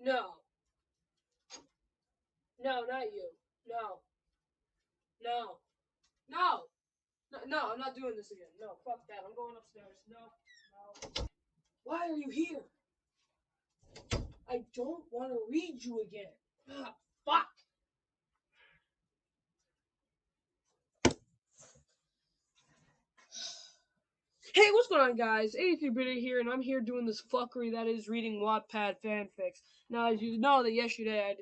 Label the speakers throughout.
Speaker 1: No. No, not you. No. No. No. No, I'm not doing this again. No, fuck that. I'm going upstairs. No. No. Why are you here? I don't want to read you again. Ah, fuck. Hey, what's going on, guys? 83-Bitter here, and I'm here doing this fuckery that is reading Wattpad fanfics. Now, as you know, that yesterday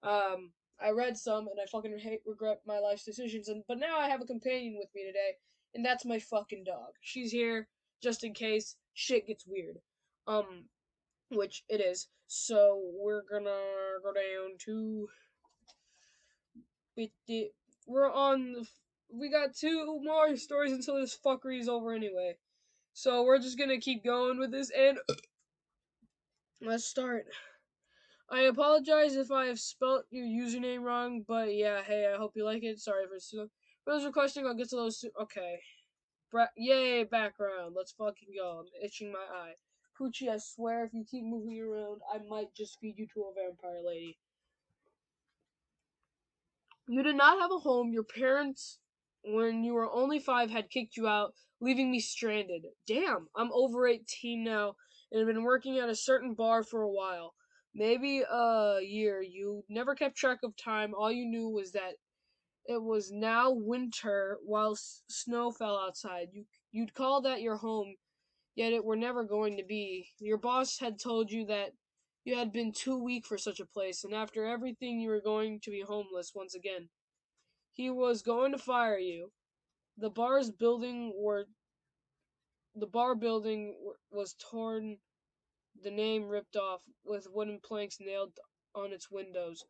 Speaker 1: I read some, and I fucking regret my life's decisions. But now I have a companion with me today, and that's my fucking dog. She's here just in case shit gets weird, which it is. So we're gonna go down to. We're on. We got 2 more stories until this fuckery's over anyway. So we're just gonna keep going with this, and let's start. I apologize if I have spelt your username wrong, but yeah, hey, I hope you like it. Sorry for those requesting. I'll get to those soon. Okay. Yay, background. Let's fucking go. I'm itching my eye. Poochie, I swear, if you keep moving around, I might just feed you to a vampire lady. You did not have a home. Your parents, when you were only 5, had kicked you out, leaving me stranded. Damn, I'm over 18 now and have been working at a certain bar for a while. Maybe a year. You never kept track of time. All you knew was that it was now winter while snow fell outside. You'd call that your home, yet it were never going to be. Your boss had told you that you had been too weak for such a place, and after everything you were going to be homeless once again. He was going to fire you. The bar's building were the bar building was torn, the name ripped off, with wooden planks nailed on its windows.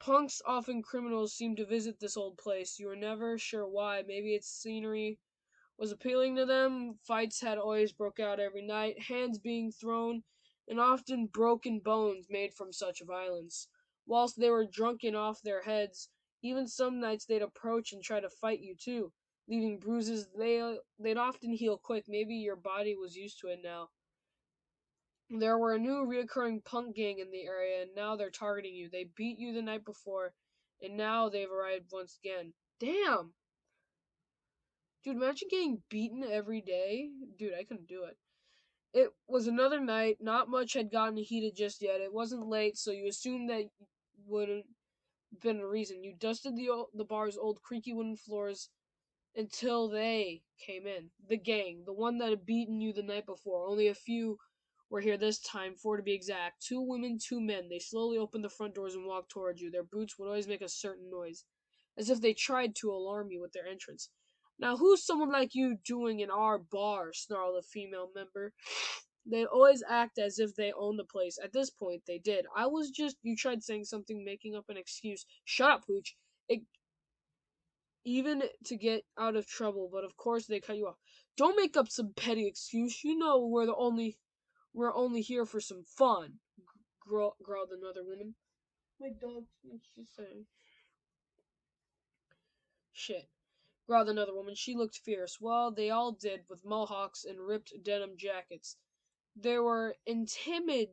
Speaker 1: Punks, often criminals, seemed to visit this old place. You were never sure why. Maybe its scenery was appealing to them. Fights had always broke out every night, hands being thrown, and often broken bones made from such violence. Whilst they were drunken off their heads, even some nights they'd approach and try to fight you too, leaving bruises. They'd often heal quick. Maybe your body was used to it now. There were a new reoccurring punk gang in the area, and now they're targeting you. They beat you the night before, and now they've arrived once again. Damn! Dude, imagine getting beaten every day. Dude, I couldn't do it. It was another night. Not much had gotten heated just yet. It wasn't late, so you assumed that wouldn't been a reason. You dusted the bar's old creaky wooden floors until they came in. The gang, the one that had beaten you the night before. Only a few were here this time, 4 to be exact. 2 women, 2 men. They slowly opened the front doors and walked towards you. Their boots would always make a certain noise, as if they tried to alarm you with their entrance. Now, who's someone like you doing in our bar? Snarled a female member. They'd always act as if they owned the place. At this point, they did. I was just. You tried saying something, making up an excuse. Shut up, Pooch. It, even to get out of trouble, but of course they cut you off. Don't make up some petty excuse. You know we're only here for some fun. Growled another woman. My dog. She's saying. Shit. Growled another woman. She looked fierce. Well, they all did, with mohawks and ripped denim jackets. They were intimate.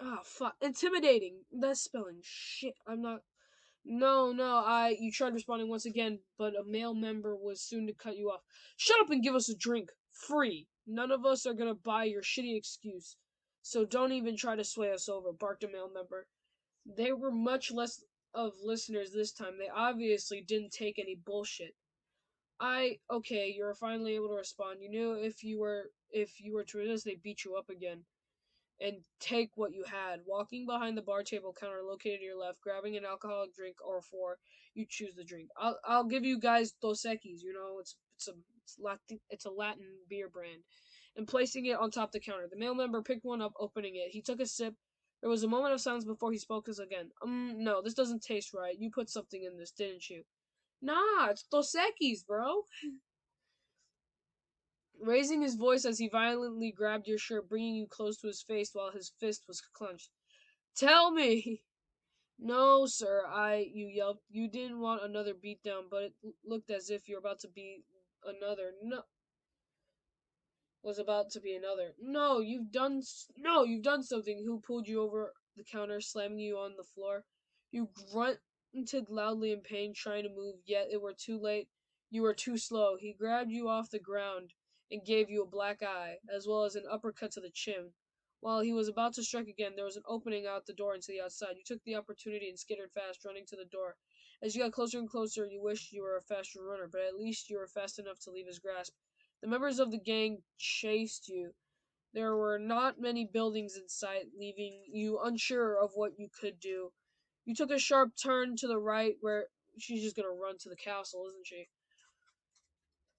Speaker 1: Oh fuck, intimidating. That's spelling shit. I'm not. No, no. You tried responding once again, but a male member was soon to cut you off. Shut up and give us a drink, free. None of us are gonna buy your shitty excuse, so don't even try to sway us over. Barked a male member. They were much less of listeners this time. They obviously didn't take any bullshit. Okay, you were finally able to respond. You knew if you were to resist, they'd beat you up again and take what you had. Walking behind the bar table counter located to your left, grabbing an alcoholic drink or 4, you choose the drink. I'll give you guys Dos Equis. You know, it's a Latin beer brand, and placing it on top of the counter. The male member picked one up, opening it. He took a sip. There was a moment of silence before he spoke us again. No, this doesn't taste right. You put something in this, didn't you? Nah, it's Dos Equis, bro. Raising his voice as he violently grabbed your shirt, bringing you close to his face while his fist was clenched. Tell me! No, sir, you yelped. You didn't want another beatdown, but it looked as if you're about to be another. No. was about to be another. No, you've done something. Who pulled you over the counter, slamming you on the floor? You grunted loudly in pain, trying to move, yet it were too late. You were too slow. He grabbed you off the ground and gave you a black eye, as well as an uppercut to the chin. While he was about to strike again, there was an opening out the door into the outside. You took the opportunity and skittered fast, running to the door. As you got closer and closer, you wished you were a faster runner, but at least you were fast enough to leave his grasp. The members of the gang chased you. There were not many buildings in sight, leaving you unsure of what you could do. You took a sharp turn to the right where she's just gonna run to the castle, isn't she?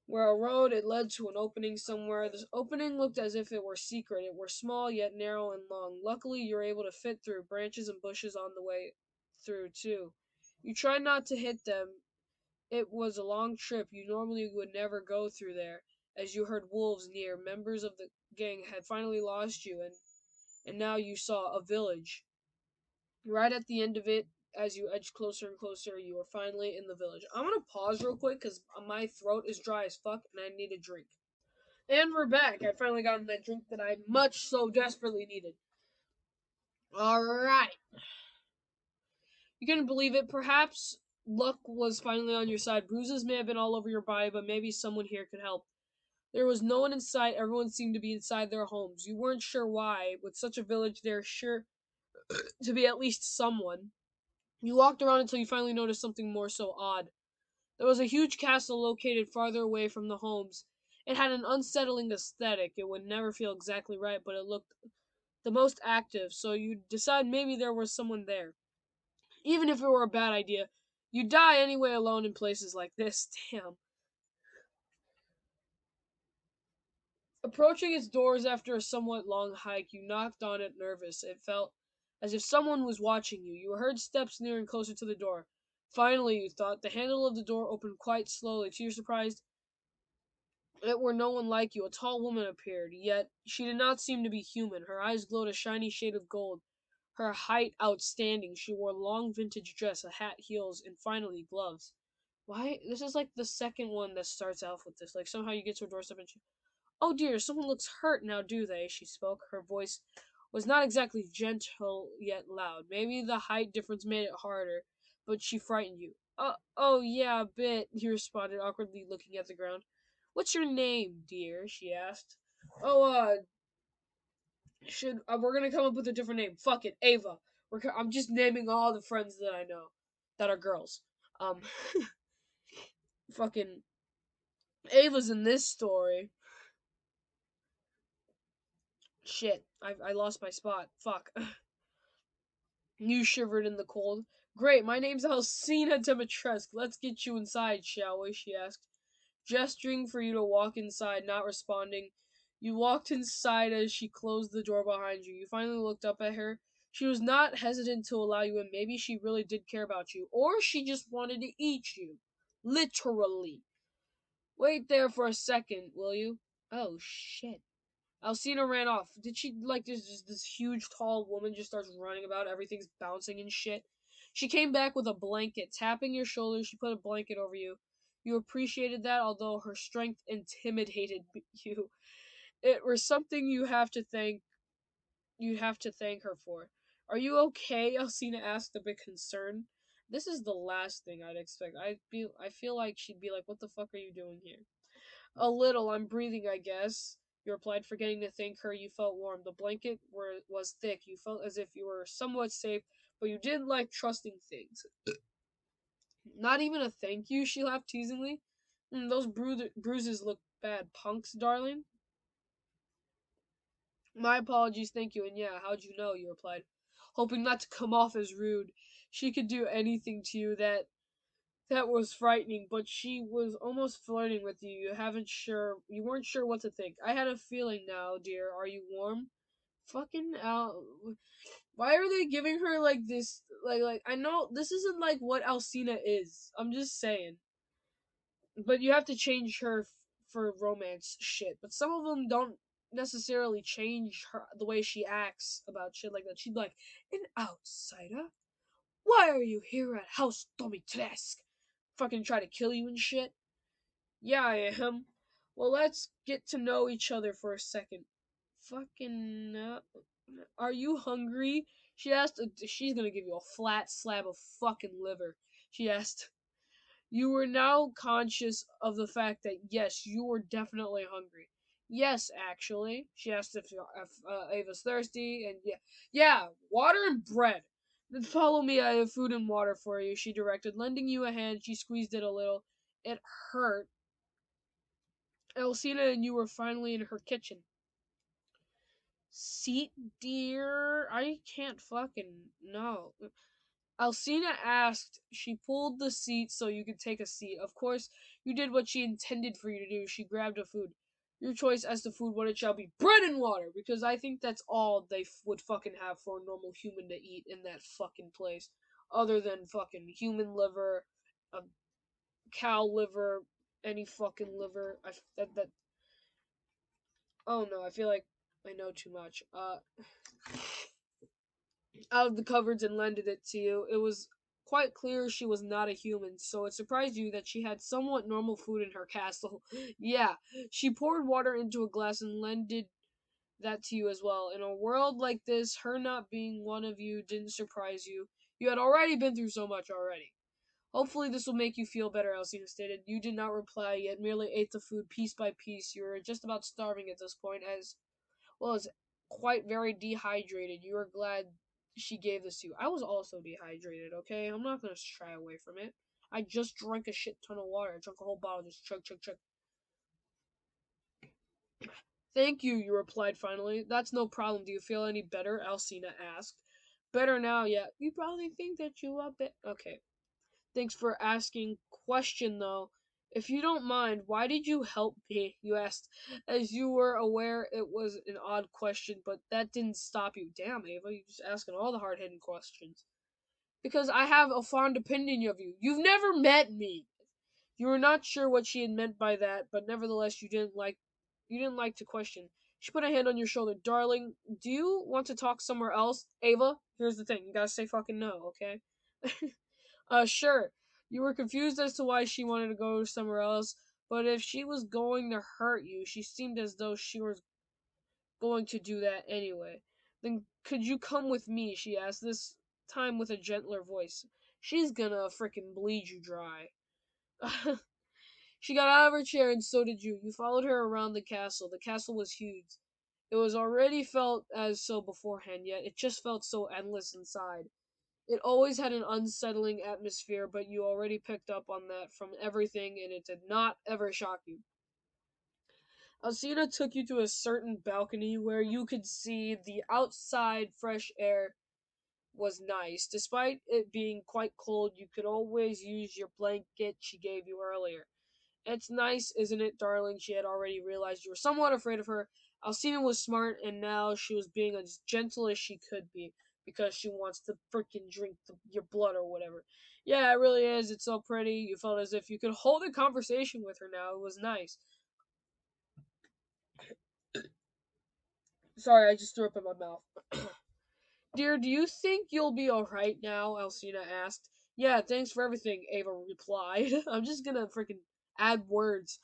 Speaker 1: Where a road it led to an opening somewhere. This opening looked as if it were secret. It were small yet narrow and long. Luckily you were able to fit through branches and bushes on the way through too. You tried not to hit them. It was a long trip. You normally would never go through there, as you heard wolves near. Members of the gang had finally lost you, and now you saw a village. Right at the end of it, as you edged closer and closer, you were finally in the village. I'm gonna pause real quick because my throat is dry as fuck and I need a drink. And we're back. I finally got that drink that I much so desperately needed. Alright. You couldn't believe it. Perhaps luck was finally on your side. Bruises may have been all over your body, but maybe someone here could help. There was no one in sight. Everyone seemed to be inside their homes. You weren't sure why. With such a village, there's sure to be at least someone. You walked around until you finally noticed something more so odd. There was a huge castle located farther away from the homes. It had an unsettling aesthetic. It would never feel exactly right, but it looked the most active, so you decide maybe there was someone there. Even if it were a bad idea, you die anyway alone in places like this. Damn. Approaching its doors after a somewhat long hike, you knocked on it nervous. It felt as if someone was watching you. You heard steps nearing closer to the door. Finally, you thought, the handle of the door opened quite slowly. To your surprise, it were no one like you. A tall woman appeared, yet she did not seem to be human. Her eyes glowed a shiny shade of gold, her height outstanding. She wore a long vintage dress, a hat, heels, and finally gloves. Why? This is like the second one that starts off with this. Like somehow you get to a doorstep and "Oh dear, someone looks hurt now, do they?" She spoke. Her voice was not exactly gentle yet loud. Maybe the height difference made it harder, but she frightened you. Oh yeah, a bit," he responded, awkwardly looking at the ground. "What's your name, dear?" she asked. "Oh, we're gonna come up with a different name. Fuck it, Ava. I'm just naming all the friends that I know that are girls. Um, fucking Ava's in this story. Shit, I lost my spot. Fuck." You shivered in the cold. "Great, my name's Alcina Dimitrescu. Let's get you inside, shall we?" she asked, gesturing for you to walk inside, not responding. You walked inside as she closed the door behind you. You finally looked up at her. She was not hesitant to allow you in. Maybe she really did care about you, or she just wanted to eat you. Literally. "Wait there for a second, will you?" Oh, shit. Alcina ran off. Did she like this huge tall woman just starts running about, everything's bouncing and shit. She came back with a blanket, tapping your shoulders, she put a blanket over you. You appreciated that, although her strength intimidated you. It was something you'd have to thank her for. "Are you okay?" Alcina asked, a bit concerned. This is the last thing I'd expect. I feel like she'd be like, "What the fuck are you doing here?" "A little. I'm breathing, I guess," you replied, forgetting to thank her. You felt warm. The blanket was thick. You felt as if you were somewhat safe, but you didn't like trusting things. "Not even a thank you?" she laughed teasingly. Those bruises look bad. Punks, darling." "My apologies, thank you, and yeah, how'd you know?" you replied, hoping not to come off as rude. She could do anything to you that was frightening, but she was almost flirting with you. You weren't sure what to think. "I had a feeling now, dear. Are you warm?" Fucking Al. Why are they giving her like this? Like I know this isn't like what Alcina is. I'm just saying. But you have to change her for romance shit. But some of them don't necessarily change her the way she acts about shit like that. She'd be like, "An outsider? Why are you here at House Domitrescu?" Fucking try to kill you and shit. "Yeah, I am." Well, let's get to know each other for a second. Fucking, are you hungry? She asked. She's gonna give you a flat slab of fucking liver. She asked. You were now conscious of the fact that yes, you were definitely hungry. Yes, actually. She asked if Ava's thirsty, and yeah, water and bread. Then follow me. I have food and water for you. She directed, lending you a hand. She squeezed it a little. It hurt. Elsina and you were finally in her kitchen. Seat, dear? I can't fucking no. Alcina asked. She pulled the seat so you could take a seat. Of course, you did what she intended for you to do. She grabbed a food. Your choice as to food, what it shall be. Bread and water! Because I think that's all they would fucking have for a normal human to eat in that fucking place. Other than fucking human liver, a cow liver, any fucking liver. That. Oh no, I feel like I know too much. Out of the cupboards and lended it to you. It was quite clear she was not a human, so it surprised you that she had somewhat normal food in her castle. Yeah, she poured water into a glass and lended that to you as well. In a world like this, her not being one of you didn't surprise you. You had already been through so much already. Hopefully this will make you feel better, Alcina stated. You did not reply yet, merely ate the food piece by piece. You were just about starving at this point, as well as quite very dehydrated. You were glad she gave this to you. I was also dehydrated, okay? I'm not gonna shy away from it. I just drank a shit ton of water. I drank a whole bottle, just chug, chug, chug. Thank you, you replied finally. That's no problem. Do you feel any better? Alcina asked. Better now, yeah. You probably think that you are bit. Okay. Thanks for asking. Question though. If you don't mind, why did you help me? You asked, as you were aware it was an odd question, but that didn't stop you. Damn, Ava, you're just asking all the hard hitting questions. Because I have a fond opinion of you. You've never met me. You were not sure what she had meant by that, but nevertheless you didn't like to question. She put a hand on your shoulder. Darling, do you want to talk somewhere else? Ava, here's the thing. You gotta say fucking no, okay? Sure. You were confused as to why she wanted to go somewhere else, but if she was going to hurt you, she seemed as though she was going to do that anyway. Then could you come with me? She asked, this time with a gentler voice. She's gonna frickin' bleed you dry. She got out of her chair and so did you. You followed her around the castle. The castle was huge. It was already felt as so beforehand, yet it just felt so endless inside. It always had an unsettling atmosphere, but you already picked up on that from everything, and it did not ever shock you. Alcina took you to a certain balcony where you could see the outside fresh air was nice. Despite it being quite cold, you could always use your blanket she gave you earlier. It's nice, isn't it, darling? She had already realized you were somewhat afraid of her. Alcina was smart, and now she was being as gentle as she could be because she wants to freaking drink your blood or whatever. Yeah, it really is. It's so pretty. You felt as if you could hold a conversation with her now. It was nice. Sorry, I just threw up in my mouth. Dear, do you think you'll be alright now? Alcina asked. Yeah, thanks for everything, Ava replied. I'm just gonna freaking add words.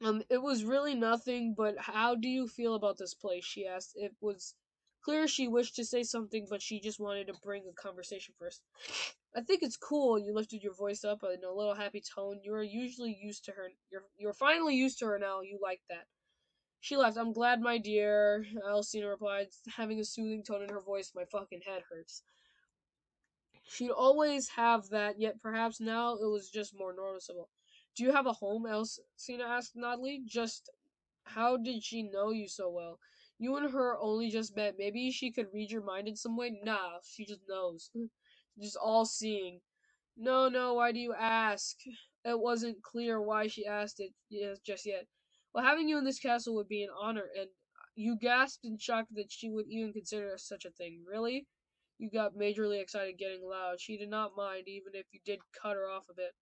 Speaker 1: It was really nothing, but how do you feel about this place? She asked. It was clear she wished to say something, but she just wanted to bring a conversation first. I think it's cool. You lifted your voice up in a little happy tone. You are usually used to her. You're finally used to her now. You like that. She laughed. I'm glad, my dear. Alcina replied, having a soothing tone in her voice. My fucking head hurts. She'd always have that, yet perhaps now it was just more noticeable. Do you have a home? Alcina asked oddly. Just how did she know you so well? You and her only just met. Maybe she could read your mind in some way? Nah, she just knows. Just all seeing. No, no, why do you ask? It wasn't clear why she asked it just yet. Well, having you in this castle would be an honor, and you gasped in shock that she would even consider such a thing. Really? You got majorly excited, getting loud. She did not mind, even if you did cut her off a bit.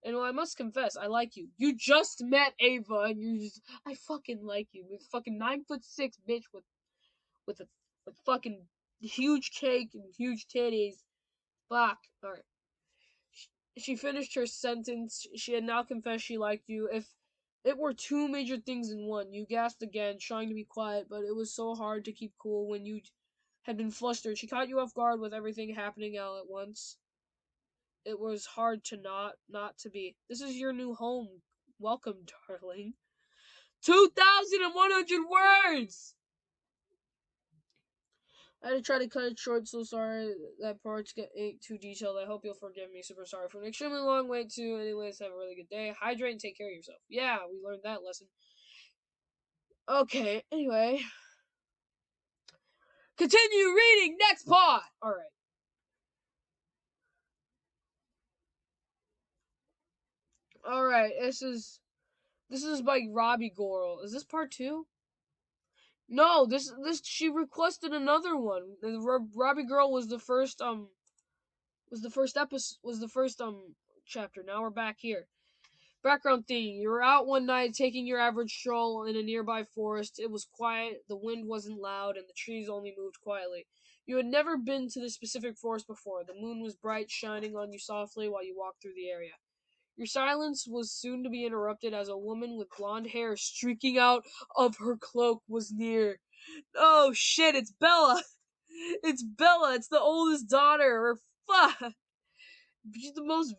Speaker 1: And well, I must confess, I like you. You just met Ava, and I fucking like you. With fucking 9'6" bitch with a with fucking huge cake and huge titties. Fuck. Alright. She finished her sentence. She had now confessed she liked you. If It were two major things in one. You gasped again, trying to be quiet, but it was so hard to keep cool when you had been flustered. She caught you off guard with everything happening all at once. It was hard to not to be. This is your new home. Welcome, darling. 2,100 words! I had to try to cut it short, so sorry that parts get too detailed. I hope you'll forgive me. Super sorry for an extremely long wait, too. Anyways, have a really good day. Hydrate and take care of yourself. Yeah, we learned that lesson. Okay, anyway. Continue reading next part! Alright. Alright, this is by Robbie Goral. Is this part 2? No, this she requested another one. Robbie Girl was the first chapter. Now we're back here. Background theme. You were out one night taking your average stroll in a nearby forest. It was quiet, the wind wasn't loud, and the trees only moved quietly. You had never been to this specific forest before. The moon was bright, shining on you softly while you walked through the area. Your silence was soon to be interrupted as a woman with blonde hair streaking out of her cloak was near. Oh shit, it's Bella! It's Bella! It's the oldest daughter! Or fuck! She's the most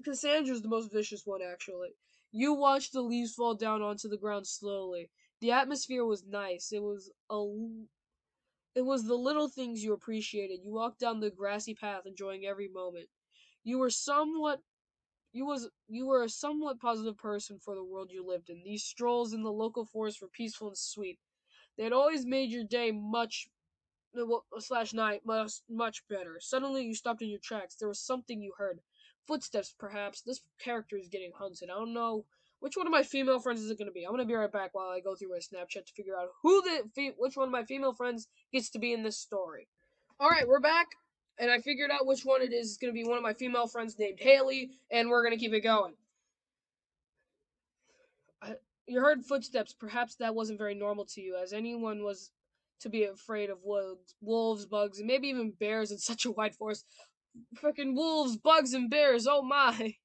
Speaker 1: Cassandra's the most vicious one, actually. You watched the leaves fall down onto the ground slowly. The atmosphere was nice. It was the little things you appreciated. You walked down the grassy path, enjoying every moment. You were somewhat you were a somewhat positive person for the world you lived in. These strolls in the local forest were peaceful and sweet. They had always made your day slash night much better. Suddenly you stopped in your tracks. There was something you heard. Footsteps, perhaps. This character is getting hunted. I don't know which one of my female friends is it going to be. I'm going to be right back while I go through my Snapchat to figure out which one of my female friends gets to be in this story. All right, we're back, and I figured out which one it is. It's going to be one of my female friends named Haley, and we're going to keep it going. You heard footsteps. Perhaps that wasn't very normal to you, as anyone was to be afraid of wolves, bugs, and maybe even bears in such a wide forest. Frickin' wolves, bugs, and bears, oh my!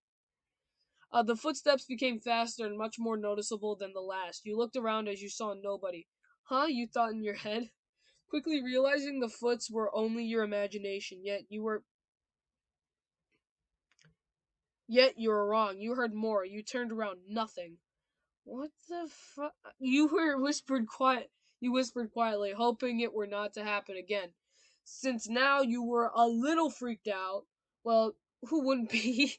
Speaker 1: The footsteps became faster and much more noticeable than the last. You looked around as you saw nobody. Huh? You thought in your head. Quickly realizing the foots were only your imagination, yet you were wrong. You heard more. You turned around. Nothing. What the fuck? You whispered quietly, hoping it were not to happen again. Since now you were a little freaked out, well, who wouldn't be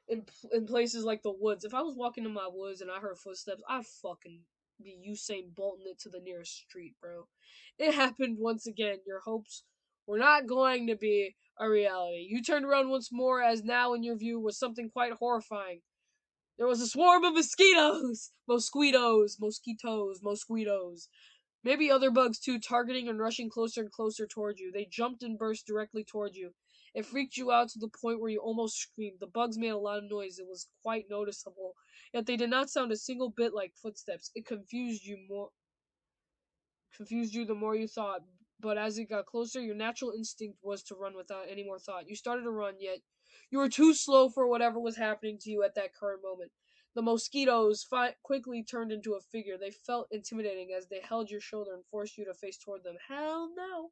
Speaker 1: in places like the woods? If I was walking in my woods and I heard footsteps, I'd fucking be Usain bolting it to the nearest street, bro. It happened once again. Your hopes were not going to be a reality. You turned around once more, as now in your view was something quite horrifying. There was a swarm of mosquitoes! Mosquitoes. Maybe other bugs too, targeting and rushing closer and closer toward you. They jumped and burst directly toward you. It freaked you out to the point where you almost screamed. The bugs made a lot of noise. It was quite noticeable. Yet they did not sound a single bit like footsteps. It confused you the more you thought, but as it got closer, your natural instinct was to run without any more thought. You started to run, yet you were too slow for whatever was happening to you at that current moment. The mosquitoes quickly turned into a figure. They felt intimidating as they held your shoulder and forced you to face toward them. Hell no!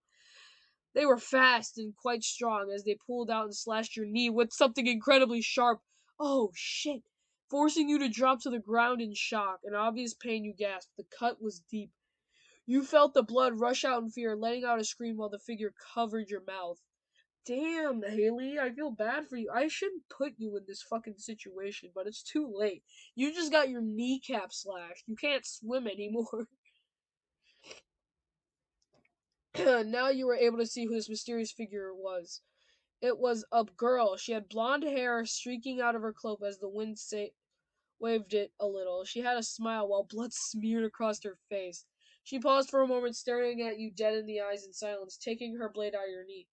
Speaker 1: They were fast and quite strong as they pulled out and slashed your knee with something incredibly sharp. Oh, shit! Forcing you to drop to the ground in shock. In obvious pain, you gasped. The cut was deep. You felt the blood rush out in fear, letting out a scream while the figure covered your mouth. Damn, Haley, I feel bad for you. I shouldn't put you in this fucking situation, but it's too late. You just got your kneecap slashed. You can't swim anymore. Now you were able to see who this mysterious figure was. It was a girl. She had blonde hair streaking out of her cloak as the wind waved it a little. She had a smile while blood smeared across her face. She paused for a moment, staring at you dead in the eyes in silence, taking her blade out of your knee.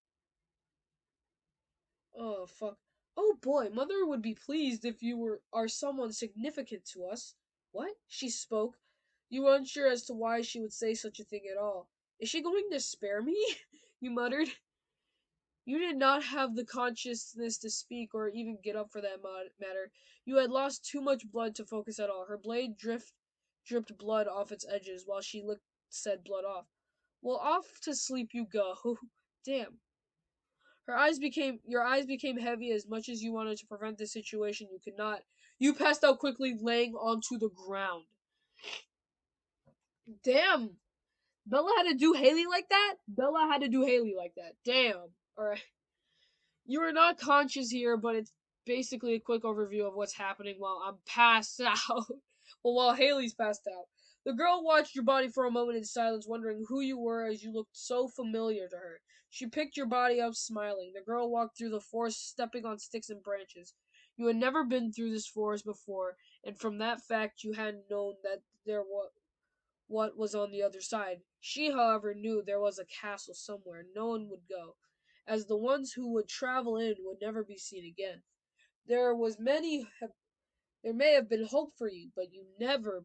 Speaker 1: Oh, fuck. Oh boy, Mother would be pleased if you are someone significant to us. What? She spoke. You were unsure as to why she would say such a thing at all. Is she going to spare me? You muttered. You did not have the consciousness to speak or even get up for that matter. You had lost too much blood to focus at all. Her blade dripped blood off its edges while she licked said blood off. Well, off to sleep you go. Damn. Your eyes became heavy as much as you wanted to prevent the situation. You could not. You passed out quickly, laying onto the ground. Damn. Bella had to do Haley like that? Bella had to do Haley like that. Damn. Alright. You are not conscious here, but it's basically a quick overview of what's happening while I'm passed out. Well, while Haley's passed out. The girl watched your body for a moment in silence, wondering who you were as you looked so familiar to her. She picked your body up, smiling. The girl walked through the forest, stepping on sticks and branches. You had never been through this forest before, and from that fact you hadn't known that there was what was on the other side. She, however, knew there was a castle somewhere no one would go, as the ones who would travel in would never be seen again. There was many there may have been hope for you, but you never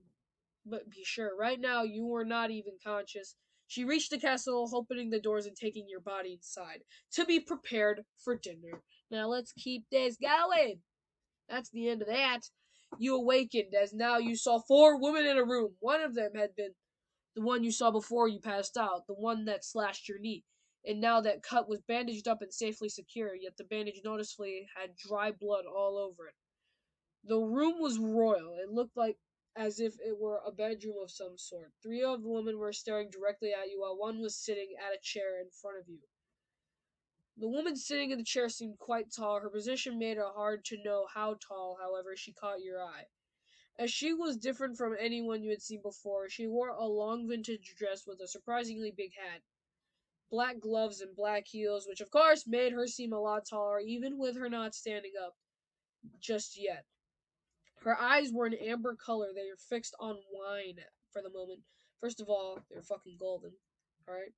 Speaker 1: but be sure. Right now you were not even conscious. She reached the castle, opening the doors and taking your body inside to be prepared for dinner. Now let's keep this going. That's the end of that. You awakened as now you saw four women in a room. One of them had been the one you saw before you passed out, the one that slashed your knee. And now that cut was bandaged up and safely secure, yet the bandage noticeably had dry blood all over it. The room was royal. It looked like as if it were a bedroom of some sort. Three of the women were staring directly at you while one was sitting at a chair in front of you. The woman sitting in the chair seemed quite tall. Her position made it hard to know how tall, however, she caught your eye. As she was different from anyone you had seen before, she wore a long vintage dress with a surprisingly big hat, black gloves, and black heels, which of course made her seem a lot taller, even with her not standing up just yet. Her eyes were an amber color. They were fixed on wine for the moment. First of all, they were fucking golden. Alright?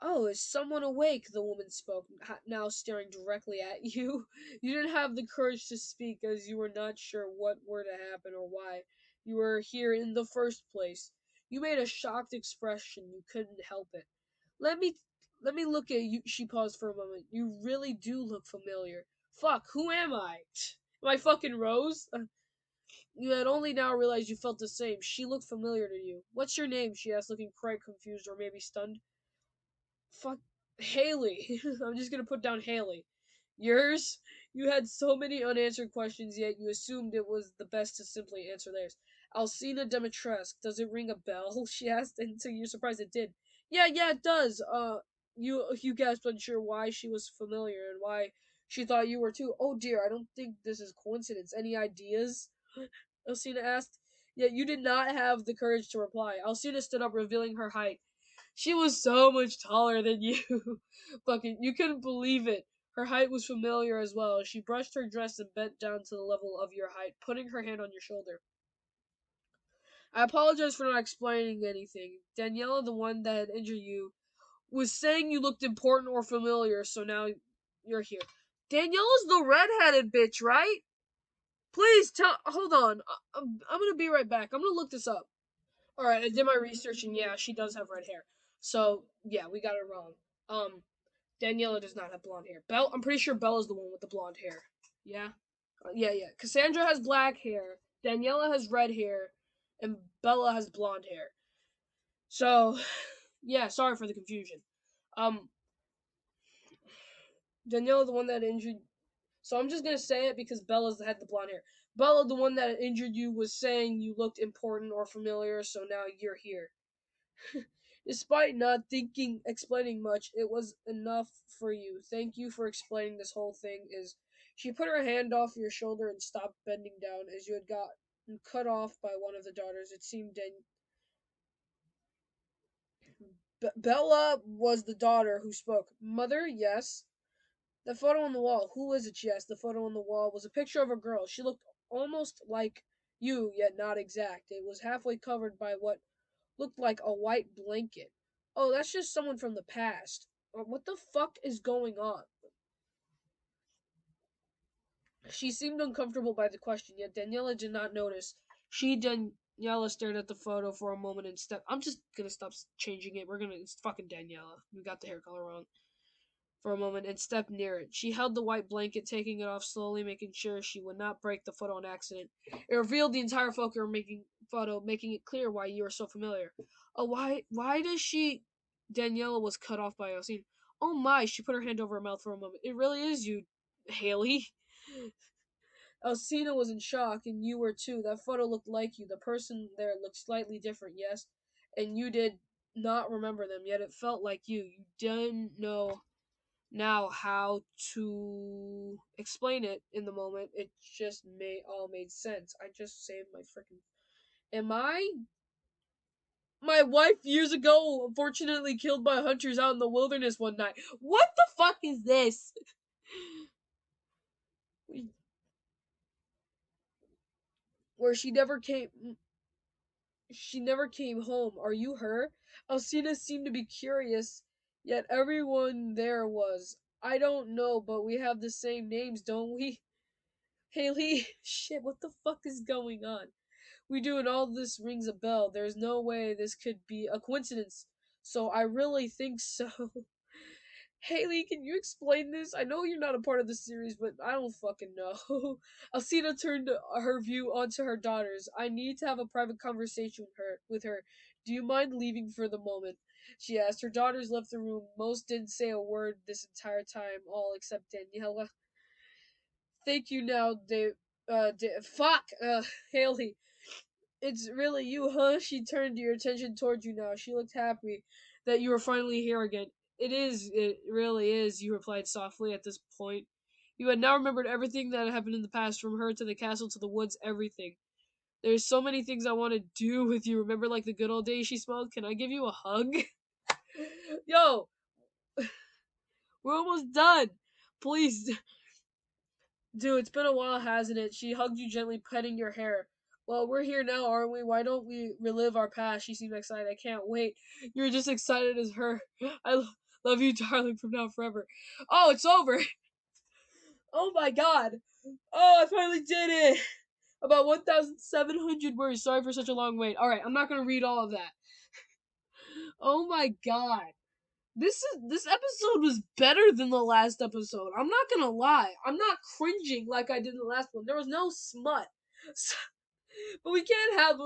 Speaker 1: Oh, is someone awake? The woman spoke, now staring directly at you. You didn't have the courage to speak as you were not sure what were to happen or why you were here in the first place. You made a shocked expression. You couldn't help it. Let me let me look at you. She paused for a moment. You really do look familiar. Fuck, who am I? Am I fucking Rose? You had only now realized you felt the same. She looked familiar to you. What's your name? She asked, looking quite confused or maybe stunned. Fuck, Haley. I'm just gonna put down Haley. Yours? You had so many unanswered questions, yet you assumed it was the best to simply answer theirs. Alcina Demetresque. Does it ring a bell? She asked, and to your surprise, it did. Yeah, it does. You gasped, unsure why she was familiar and why she thought you were too. Oh dear, I don't think this is coincidence. Any ideas? Alcina asked. Yet you did not have the courage to reply. Alcina stood up, revealing her height. She was so much taller than you. Fucking, you couldn't believe it. Her height was familiar as well. She brushed her dress and bent down to the level of your height, putting her hand on your shoulder. I apologize for not explaining anything. Daniela, the one that had injured you, was saying you looked important or familiar, so now you're here. Daniela's the redheaded bitch, right? Please tell. Hold on. I'm gonna be right back. I'm gonna look this up. All right, I did my research, and yeah, she does have red hair. So yeah, we got it wrong. Daniela does not have blonde hair. I'm pretty sure Bella's the one with the blonde hair. Yeah, yeah. Cassandra has black hair. Daniela has red hair, and Bella has blonde hair. So, yeah, sorry for the confusion. Um, Daniela, the one that injured. So I'm just gonna say it because Bella's had the blonde hair. Bella, the one that injured you, was saying you looked important or familiar, so now you're here. Despite not explaining much, it was enough for you. Thank you for explaining this whole thing. Is She put her hand off your shoulder and stopped bending down as you had gotten cut off by one of the daughters. It seemed Bella was the daughter who spoke. Mother, yes. The photo on the wall. Who is it? She asked. The photo on the wall was a picture of a girl. She looked almost like you, yet not exact. It was halfway covered by what looked like a white blanket. Oh, that's just someone from the past. What the fuck is going on? She seemed uncomfortable by the question, yet Daniela did not notice. Daniela, stared at the photo for a moment and stepped. I'm just gonna stop changing it. It's fucking Daniela. We got the hair color wrong. for a moment and stepped near it. She held the white blanket, taking it off slowly, making sure she would not break the photo on accident. It revealed the entire photo, making it clear why you are so familiar. Oh, why does she... Daniela was cut off by Alcine. Oh my, she put her hand over her mouth for a moment. It really is you, Haley. Alcina was in shock, and you were too. That photo looked like you. The person there looked slightly different, yes, and you did not remember them, yet it felt like you. You didn't know now how to explain it in the moment. It just all made sense. I just saved my freaking... Am I... My wife years ago, unfortunately killed by hunters out in the wilderness one night. What the fuck is this? Where she never came home. Are you her? Alcina seemed to be curious, yet everyone there was. I don't know, but we have the same names, don't we? Haley, shit, what the fuck is going on? We do, and all this rings a bell. There's no way this could be a coincidence. So I really think so. Haley, can you explain this? I know you're not a part of the series, but I don't fucking know. Alcina turned her view onto her daughters. I need to have a private conversation with her. Do you mind leaving for the moment? She asked. Her daughters left the room. Most didn't say a word this entire time, all except Daniela. Thank you now, fuck, Haley. It's really you, huh? She turned your attention towards you now. She looked happy that you were finally here again. It really is, you replied softly at this point. You had now remembered everything that had happened in the past, from her to the castle to the woods, everything. There's so many things I want to do with you. Remember like the good old days, she smiled. Can I give you a hug? Yo, we're almost done. Please, dude, it's been a while, hasn't it? She hugged you gently, petting your hair. Well, we're here now, aren't we? Why don't we relive our past? She seemed excited. I can't wait. You're just excited as her. Love you, darling, from now forever. Oh, it's over. Oh my god. Oh, I finally did it. About 1,700 words. Sorry for such a long wait. Alright, I'm not gonna read all of that. Oh my god. This episode was better than the last episode. I'm not gonna lie. I'm not cringing like I did in the last one. There was no smut. But we can't have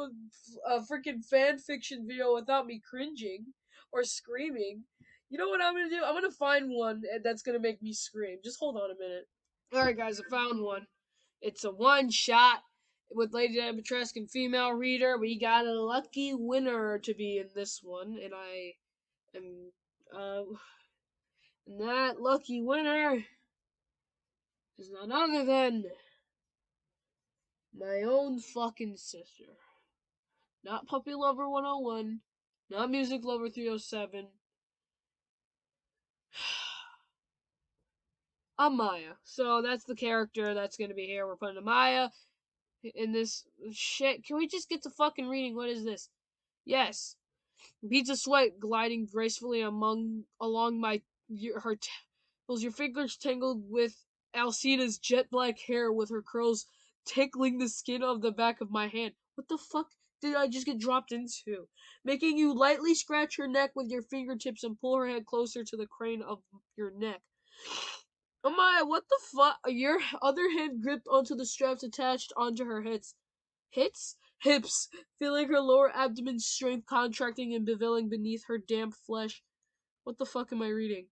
Speaker 1: a freaking fan fiction video without me cringing or screaming. You know what I'm gonna do? I'm gonna find one that's gonna make me scream. Just hold on a minute. Alright, guys, I found one. It's a one shot with Lady Dimitrescu and female reader. We got a lucky winner to be in this one, and I am. And that lucky winner is none other than my own fucking sister. Not Puppy Lover 101, not Music Lover 307. Amaya. So that's the character that's gonna be here. We're putting Amaya in this shit. Can we just get to fucking reading? What is this? Yes. Beads of sweat gliding gracefully along her temples. Your fingers tangled with Alcina's jet black hair, with her curls tickling the skin of the back of my hand. What the fuck did I just get dropped into? Making you lightly scratch her neck with your fingertips and pull her head closer to the crane of your neck. Amaya, what the fuck? Your other hand gripped onto the straps attached onto her hips, feeling her lower abdomen strength contracting and beveling beneath her damp flesh. What the fuck am I reading?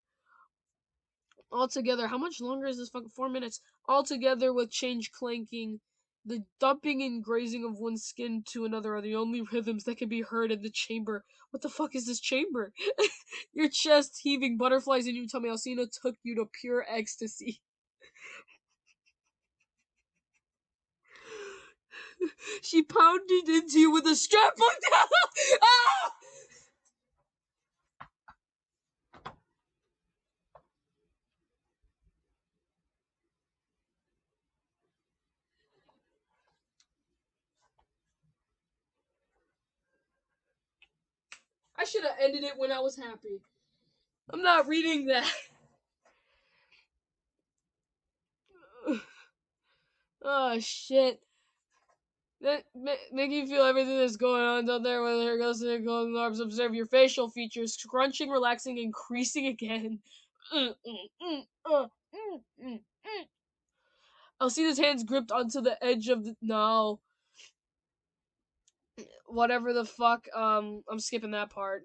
Speaker 1: Altogether, how much longer is this fucking 4 minutes? Altogether, with change clanking, the dumping and grazing of one skin to another are the only rhythms that can be heard in the chamber. What the fuck is this chamber? Your chest heaving, butterflies in your tummy. Alcina took you to pure ecstasy. She pounded into you with a strap like that. Ah! I should have ended it when I was happy. I'm not reading that. Oh shit. Make you feel everything that's going on down there, whether it goes to the golden arms. Observe your facial features, scrunching, relaxing, increasing again. Alcina's hands gripped onto the edge of the no, whatever the fuck. I'm skipping that part.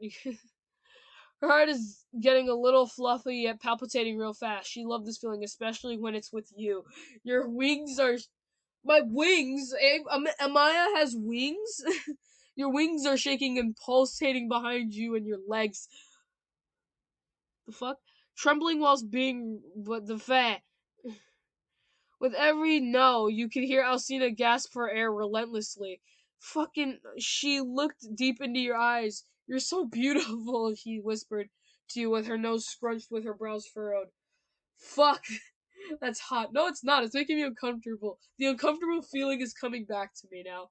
Speaker 1: Her heart is getting a little fluffy yet palpitating real fast. She loved this feeling, especially when it's with you. Your wings are my wings. Amaya has wings. Your wings are shaking and pulsating behind you and your legs. The fuck? Trembling whilst being what the fa. With every no, you can hear Alcina gasp for air relentlessly. Fucking, she looked deep into your eyes. You're so beautiful, she whispered to you with her nose scrunched with her brows furrowed. Fuck, that's hot. No, it's not. It's making me uncomfortable. The uncomfortable feeling is coming back to me now.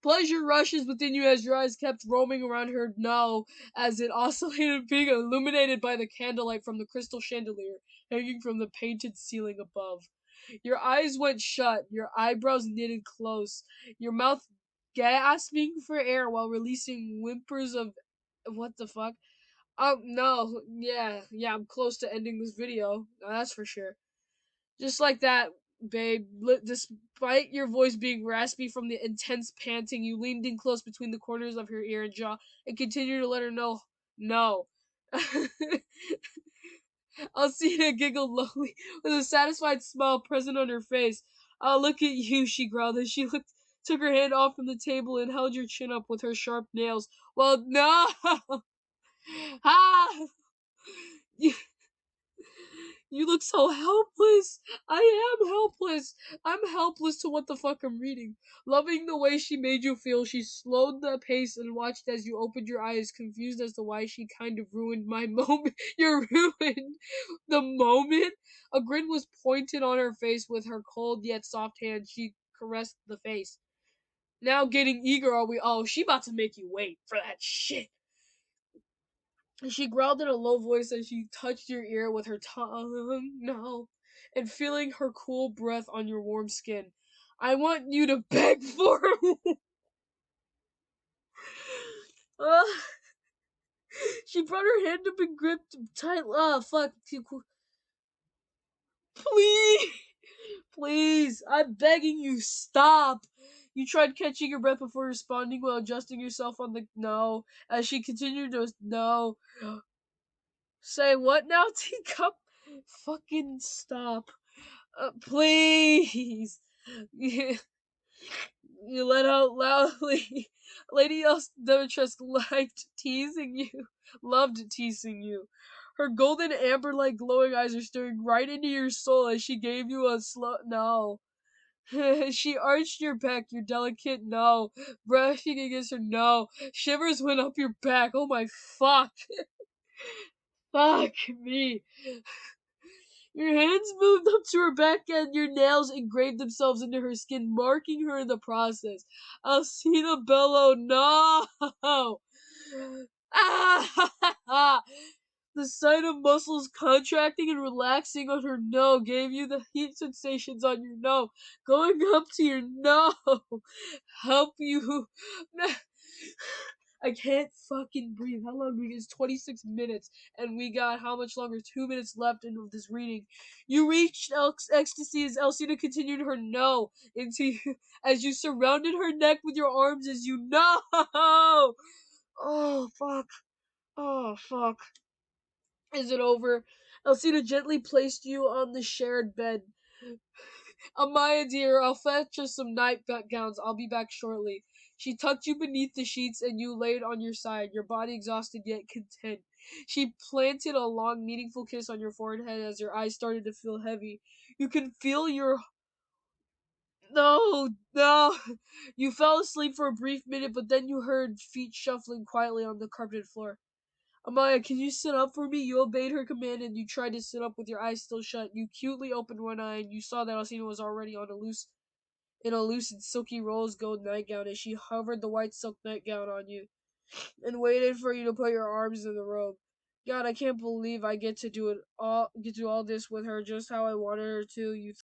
Speaker 1: Pleasure rushes within you as your eyes kept roaming around her now as it oscillated, being illuminated by the candlelight from the crystal chandelier hanging from the painted ceiling above. Your eyes went shut, your eyebrows knitted close, your mouth gasping for air while releasing whimpers of what the fuck? No, yeah, I'm close to ending this video. That's for sure. Just like that, babe. Despite your voice being raspy from the intense panting, you leaned in close between the corners of her ear and jaw and continued to let her know, no. Alcina giggled lowly, with a satisfied smile present on her face. "Oh, look at you," she growled as she took her hand off from the table and held your chin up with her sharp nails. Well, no! Ah! You, you look so helpless. I am helpless. I'm helpless to what the fuck I'm reading. Loving the way she made you feel, she slowed the pace and watched as you opened your eyes, confused as to why she kind of ruined my moment. You're ruined. The moment a grin was pointed on her face with her cold yet soft hand, she caressed the face. Now getting eager are we? Oh, she about to make you wait for that shit. She growled in a low voice as she touched your ear with her tongue, no, and feeling her cool breath on your warm skin. I want you to beg for uh, she brought her hand up and gripped tight. Fuck. Please, please, I'm begging you, stop. You tried catching your breath before responding while adjusting yourself on the no. As she continued to no. Say what now, teacup? Fucking stop. Please. You let out loudly. Lady Demetress liked teasing you. Loved teasing you. Her golden amber like glowing eyes are staring right into your soul as she gave you a slow no. She arched your back, your delicate no. Brushing against her no. Shivers went up your back. Oh my fuck. Fuck me. Your hands moved up to her back and your nails engraved themselves into her skin, marking her in the process. Alcina bellowed, no! Ah! The sight of muscles contracting and relaxing on her no gave you the heat sensations on your no, going up to your no. Help you. I can't fucking breathe. How long we? It's 26 minutes, and we got how much longer? 2 minutes left in this reading. You reached ecstasy as Alcina continued her no into you as you surrounded her neck with your arms as you no. Oh fuck. Oh fuck. Is it over? Alcina gently placed you on the shared bed. Amaya dear, I'll fetch us some nightgowns. I'll be back shortly. She tucked you beneath the sheets and you laid on your side, your body exhausted yet content. She planted a long, meaningful kiss on your forehead as your eyes started to feel heavy. You can feel your... No, no. You fell asleep for a brief minute, but then you heard feet shuffling quietly on the carpeted floor. Amaya, can you sit up for me? You obeyed her command and you tried to sit up with your eyes still shut. You cutely opened one eye and you saw that Alcina was already on in a loose and silky rose gold nightgown as she hovered the white silk nightgown on you and waited for you to put your arms in the robe. God, I can't believe I get to do all this with her just how I wanted her to. You